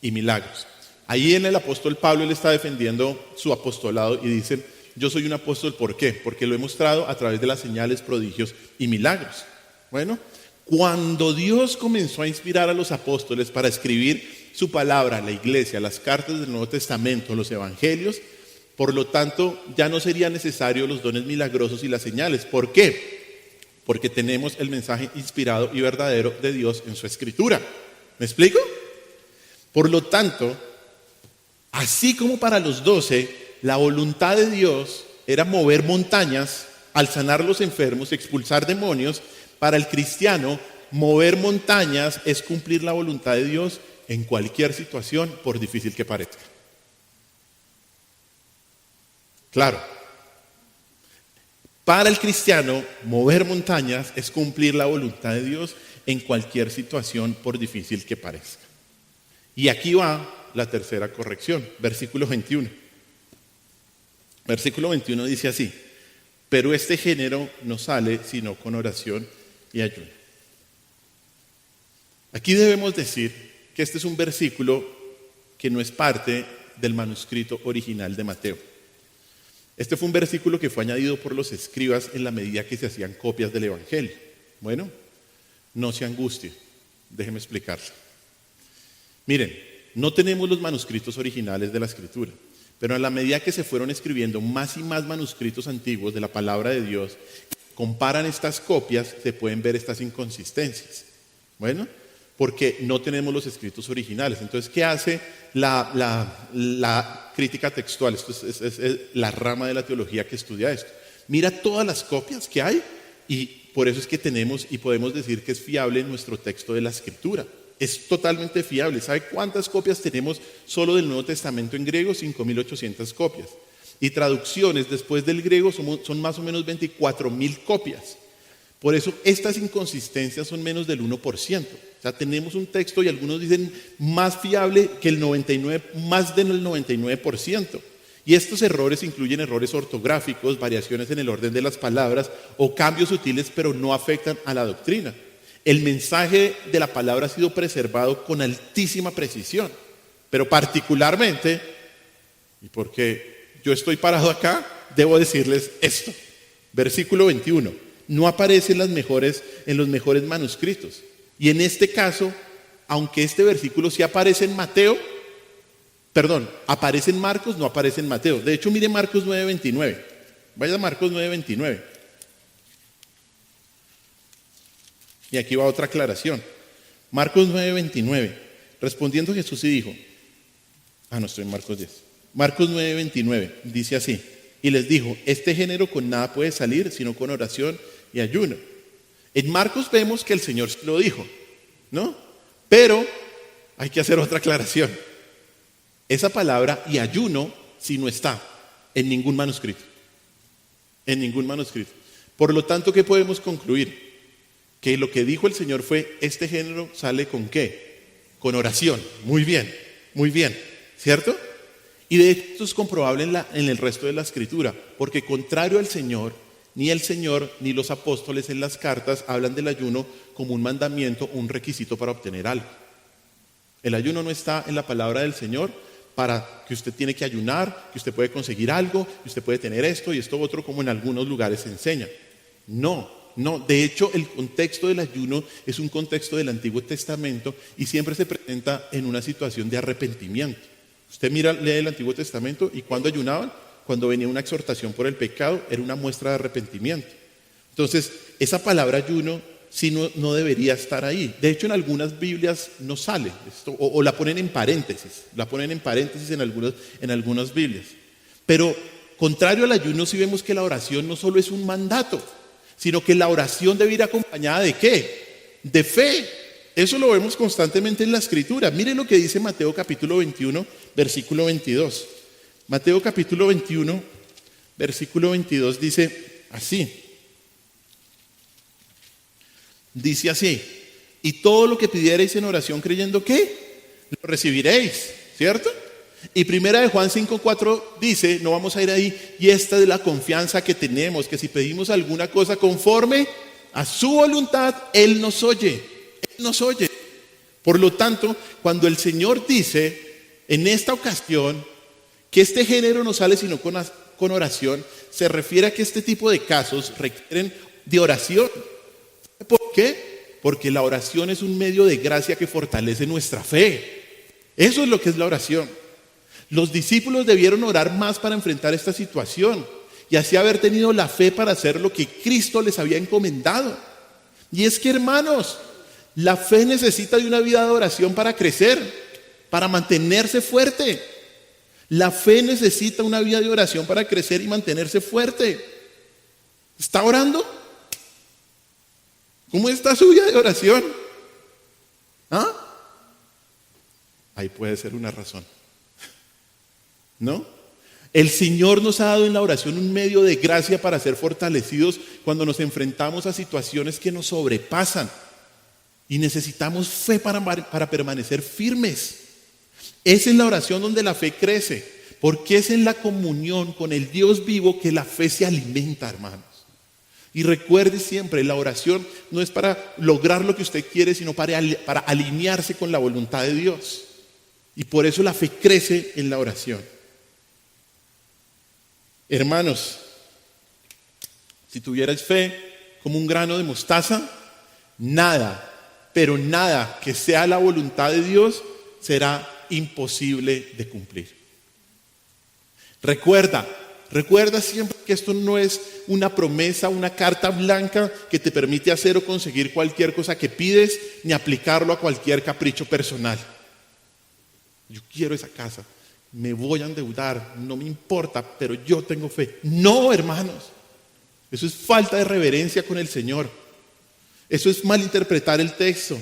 y milagros. Ahí en el apóstol Pablo él está defendiendo su apostolado y dice: yo soy un apóstol, ¿por qué? Porque lo he mostrado a través de las señales, prodigios y milagros. Bueno, cuando Dios comenzó a inspirar a los apóstoles para escribir su palabra, la iglesia, las cartas del Nuevo Testamento, los evangelios, por lo tanto, ya no serían necesarios los dones milagrosos y las señales. ¿Por qué? Porque tenemos el mensaje inspirado y verdadero de Dios en su escritura. ¿Me explico? Por lo tanto, así como para los 12, la voluntad de Dios era mover montañas al sanar los enfermos, expulsar demonios. Para el cristiano, mover montañas es cumplir la voluntad de Dios en cualquier situación, por difícil que parezca. Claro. Para el cristiano, mover montañas es cumplir la voluntad de Dios en cualquier situación, por difícil que parezca. Y aquí va la tercera corrección, versículo 21. Versículo 21 dice así: pero este género no sale sino con oración y ayuno. Aquí debemos decir que este es un versículo que no es parte del manuscrito original de Mateo. Este fue un versículo que fue añadido por los escribas en la medida que se hacían copias del Evangelio. Bueno, no se angustie, déjeme explicarlo. Miren, no tenemos los manuscritos originales de la Escritura, pero a la medida que se fueron escribiendo más y más manuscritos antiguos de la palabra de Dios, comparan estas copias, se pueden ver estas inconsistencias. Bueno, porque no tenemos los escritos originales. Entonces, ¿qué hace la crítica textual? Esto es la rama de la teología que estudia esto. Mira todas las copias que hay y por eso es que tenemos y podemos decir que es fiable nuestro texto de la Escritura. Es totalmente fiable. ¿Sabe cuántas copias tenemos solo del Nuevo Testamento en griego? 5.800 copias. Y traducciones después del griego son más o menos 24.000 copias. Por eso estas inconsistencias son menos del 1%. O sea, tenemos un texto y algunos dicen más fiable que el 99%, más del 99%. Y estos errores incluyen errores ortográficos, variaciones en el orden de las palabras o cambios sutiles, pero no afectan a la doctrina. El mensaje de la palabra ha sido preservado con altísima precisión, pero particularmente, y porque yo estoy parado acá, debo decirles esto. Versículo 21, no aparece en los mejores manuscritos. Y en este caso, aunque este versículo sí aparece en aparece en Marcos, no aparece en Mateo. De hecho, mire Marcos 9:29. Vaya a Marcos 9:29. Y aquí va otra aclaración. Marcos 9:29. Respondiendo Jesús y dijo, estoy en Marcos 10. Marcos 9:29 dice así: y les dijo, este género con nada puede salir, sino con oración y ayuno. En Marcos vemos que el Señor lo dijo, ¿no? Pero hay que hacer otra aclaración. Esa palabra y ayuno sí no está en ningún manuscrito. En ningún manuscrito. Por lo tanto, ¿qué podemos concluir? Que lo que dijo el Señor fue, este género sale ¿con qué? Con oración. Muy bien, ¿cierto? Y de hecho esto es comprobable en el resto de la Escritura, porque contrario al Señor, ni el Señor ni los apóstoles en las cartas hablan del ayuno como un mandamiento o un requisito para obtener algo. El ayuno no está en la palabra del Señor para que usted tiene que ayunar, que usted puede conseguir algo, que usted puede tener esto y esto otro, como en algunos lugares se enseña. No, de hecho el contexto del ayuno es un contexto del Antiguo Testamento y siempre se presenta en una situación de arrepentimiento. Usted lee el Antiguo Testamento y cuando ayunaban, cuando venía una exhortación por el pecado, era una muestra de arrepentimiento. Entonces, esa palabra ayuno sí no debería estar ahí. De hecho, en algunas Biblias no sale esto, o la ponen en paréntesis. La ponen en paréntesis en algunas Biblias. Pero, contrario al ayuno, sí vemos que la oración no solo es un mandato, sino que la oración debe ir acompañada ¿de qué? De fe. Eso lo vemos constantemente en la Escritura. Miren lo que dice Mateo capítulo 21, versículo 22. Mateo capítulo 21, versículo 22 dice así. Dice así, y todo lo que pidierais en oración creyendo que lo recibiréis, ¿cierto? Y primera de Juan 5:4 dice, no vamos a ir ahí, y esta es la confianza que tenemos, que si pedimos alguna cosa conforme a su voluntad, Él nos oye. Por lo tanto, cuando el Señor dice en esta ocasión que este género no sale sino con oración, se refiere a que este tipo de casos requieren de oración. ¿Por qué? Porque la oración es un medio de gracia que fortalece nuestra fe. Eso es lo que es la oración. Los discípulos debieron orar más para enfrentar esta situación y así haber tenido la fe para hacer lo que Cristo les había encomendado. Y es que, hermanos, la fe necesita de una vida de oración para crecer, para mantenerse fuerte. La fe necesita una vida de oración para crecer y mantenerse fuerte. ¿Está orando? ¿Cómo está su vida de oración? ¿Ah? Ahí puede ser una razón. ¿No? El Señor nos ha dado en la oración un medio de gracia para ser fortalecidos cuando nos enfrentamos a situaciones que nos sobrepasan. Y necesitamos fe para permanecer firmes. Es en la oración donde la fe crece, porque es en la comunión con el Dios vivo que la fe se alimenta, hermanos. Y recuerde siempre, la oración no es para lograr lo que usted quiere, sino para alinearse con la voluntad de Dios. Y por eso la fe crece en la oración. Hermanos, si tuvierais fe como un grano de mostaza, nada, pero nada que sea la voluntad de Dios será imposible de cumplir. Recuerda siempre que esto no es una promesa, una carta blanca que te permite hacer o conseguir cualquier cosa que pides, ni aplicarlo a cualquier capricho personal. Yo quiero esa casa, me voy a endeudar, no me importa, pero yo tengo fe. No, hermanos, eso es falta de reverencia con el Señor. Eso es malinterpretar el texto.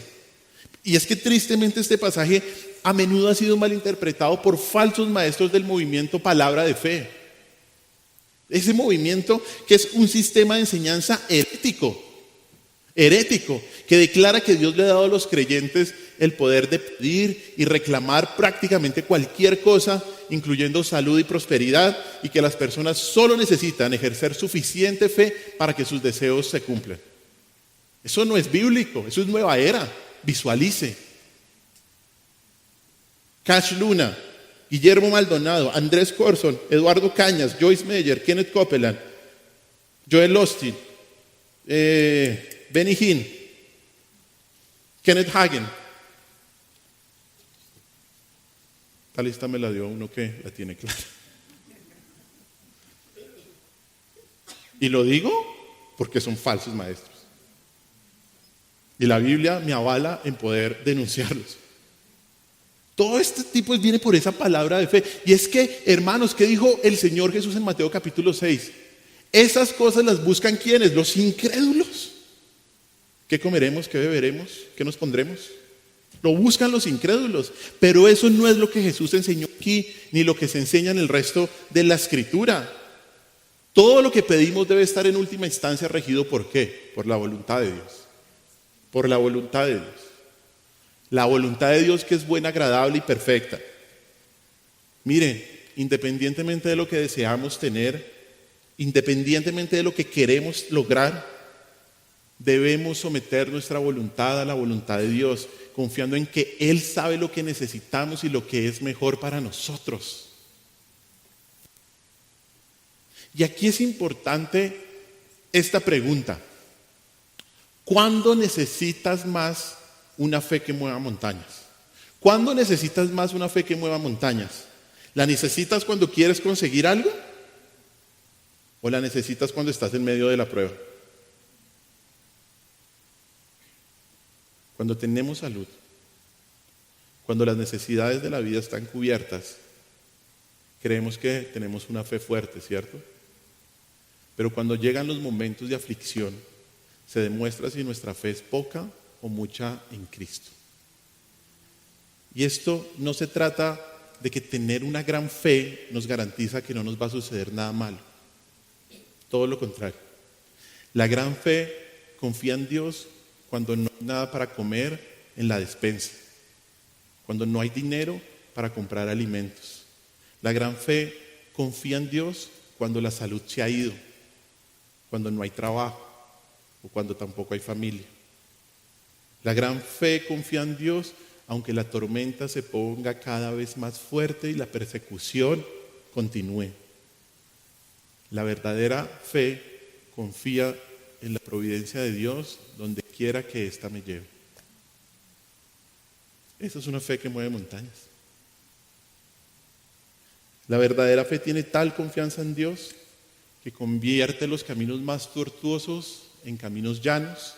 Y es que tristemente este pasaje a menudo ha sido malinterpretado por falsos maestros del movimiento Palabra de Fe. Ese movimiento que es un sistema de enseñanza herético, que declara que Dios le ha dado a los creyentes el poder de pedir y reclamar prácticamente cualquier cosa, incluyendo salud y prosperidad, y que las personas solo necesitan ejercer suficiente fe para que sus deseos se cumplan. Eso no es bíblico, eso es nueva era. Visualice. Cash Luna, Guillermo Maldonado, Andrés Corson, Eduardo Cañas, Joyce Meyer, Kenneth Copeland, Joel Osteen, Benny Hinn, Kenneth Hagen. Esta lista me la dio uno que la tiene clara. Y lo digo porque son falsos maestros. Y la Biblia me avala en poder denunciarlos. Todo este tipo viene por esa palabra de fe. Y es que, hermanos, ¿qué dijo el Señor Jesús en Mateo capítulo 6? Esas cosas las buscan ¿quiénes? Los incrédulos. ¿Qué comeremos? ¿Qué beberemos? ¿Qué nos pondremos? Lo buscan los incrédulos. Pero eso no es lo que Jesús enseñó aquí, ni lo que se enseña en el resto de la Escritura. Todo lo que pedimos debe estar en última instancia regido ¿por qué? Por la voluntad de Dios. Por la voluntad de Dios. La voluntad de Dios que es buena, agradable y perfecta. Mire, independientemente de lo que deseamos tener, independientemente de lo que queremos lograr, debemos someter nuestra voluntad a la voluntad de Dios, confiando en que Él sabe lo que necesitamos y lo que es mejor para nosotros. Y aquí es importante esta pregunta. ¿Cuándo necesitas más una fe que mueva montañas? ¿Cuándo necesitas más una fe que mueva montañas? ¿La necesitas cuando quieres conseguir algo? ¿O la necesitas cuando estás en medio de la prueba? Cuando tenemos salud, cuando las necesidades de la vida están cubiertas, creemos que tenemos una fe fuerte, ¿cierto? Pero cuando llegan los momentos de aflicción, se demuestra si nuestra fe es poca o mucha en Cristo. Y esto no se trata de que tener una gran fe nos garantiza que no nos va a suceder nada malo. Todo lo contrario. La gran fe confía en Dios cuando no hay nada para comer en la despensa, cuando no hay dinero para comprar alimentos. La gran fe confía en Dios cuando la salud se ha ido, cuando no hay trabajo o cuando tampoco hay familia. La gran fe confía en Dios aunque la tormenta se ponga cada vez más fuerte y la persecución continúe. La verdadera fe confía en la providencia de Dios donde quiera que ésta me lleve. Esa es una fe que mueve montañas. La verdadera fe tiene tal confianza en Dios que convierte los caminos más tortuosos en caminos llanos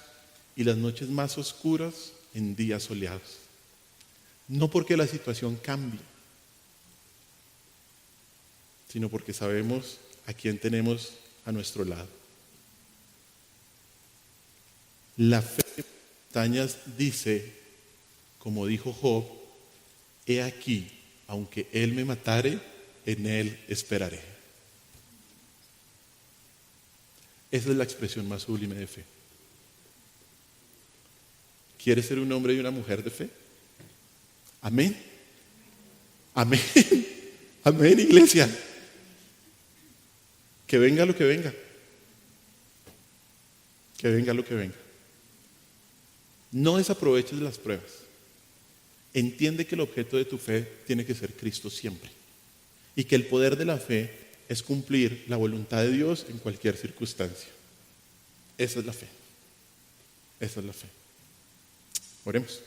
y las noches más oscuras en días soleados. No porque la situación cambie, sino porque sabemos a quién tenemos a nuestro lado. La fe de montañas dice, como dijo Job, he aquí, aunque él me matare, en él esperaré. Esa es la expresión más sublime de fe. ¿Quieres ser un hombre y una mujer de fe? Amén. Amén. Amén, iglesia. Que venga lo que venga. Que venga lo que venga. No desaproveches las pruebas. Entiende que el objeto de tu fe tiene que ser Cristo siempre. Y que el poder de la fe es cumplir la voluntad de Dios en cualquier circunstancia. Esa es la fe. Esa es la fe. Oremos.